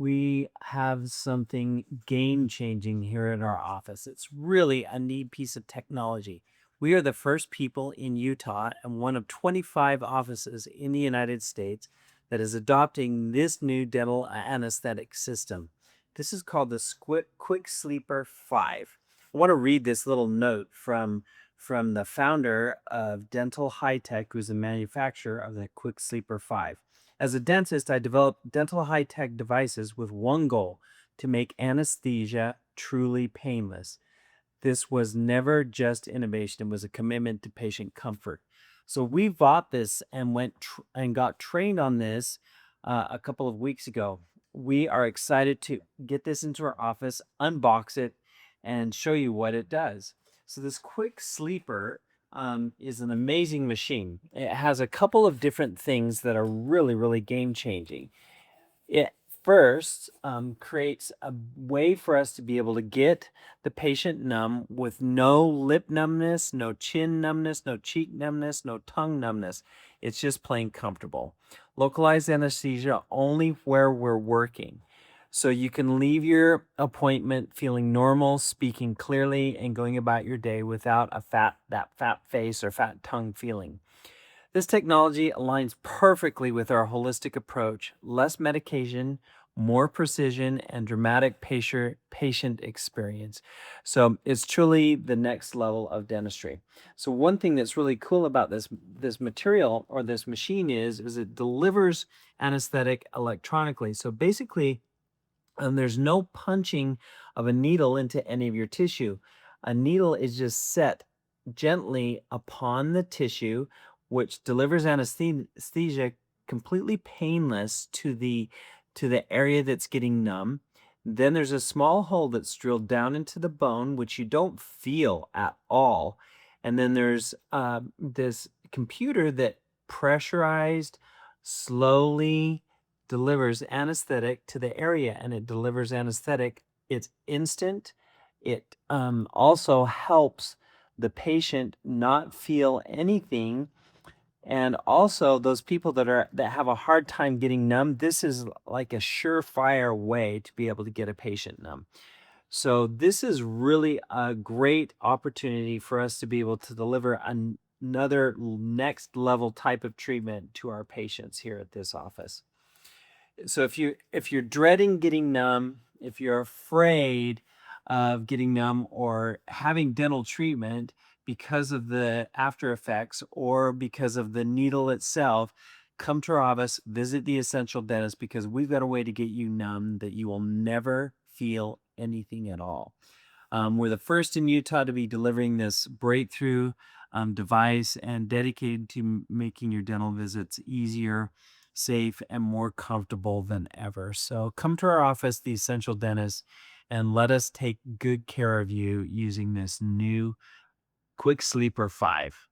we have something game changing here at our office. It's really a neat piece of technology. We are the first people in Utah and one of 25 offices in the United States that is adopting this new dental anesthetic system. This is called the QuickSleeper 5. I want to read this little note from the founder of Dentalhitec, who's the manufacturer of the QuickSleeper 5. As a dentist, I developed dental high-tech devices with one goal: to make anesthesia truly painless. This was never just innovation, it was a commitment to patient comfort. So we bought this and and got trained on this a couple of weeks ago. We are excited to get this into our office, unbox it, and show you what it does. So this quick sleeper is an amazing machine. It has a couple of different things that are really, really game changing. It first creates a way for us to be able to get the patient numb with no lip numbness, no chin numbness, no cheek numbness, no tongue numbness. It's just plain comfortable. Localized anesthesia only where we're working. So you can leave your appointment feeling normal, speaking clearly, and going about your day without that fat face or fat tongue feeling. This technology aligns perfectly with our holistic approach: less medication, more precision, and dramatic patient experience. So it's truly the next level of dentistry. So one thing that's really cool about this material or this machine is it delivers anesthetic electronically. So basically, there's no punching of a needle into any of your tissue. A needle is just set gently upon the tissue, which delivers anesthesia completely painless to the area that's getting numb. Then there's a small hole that's drilled down into the bone, which you don't feel at all. And then there's this computer that pressurized slowly delivers anesthetic to the area, and it delivers anesthetic. It's instant. It also helps the patient not feel anything. And also those people that have a hard time getting numb, this is like a surefire way to be able to get a patient numb. So this is really a great opportunity for us to be able to deliver another next level type of treatment to our patients here at this office. So if you're dreading getting numb, if you're afraid of getting numb or having dental treatment because of the after effects or because of the needle itself, come to our office, visit the Essential Dentist, because we've got a way to get you numb that you will never feel anything at all. We're the first in Utah to be delivering this breakthrough device and dedicated to making your dental visits easier, safe, and more comfortable than ever. So come to our office, the Essential Dentist, and let us take good care of you using this new Quick Sleeper 5.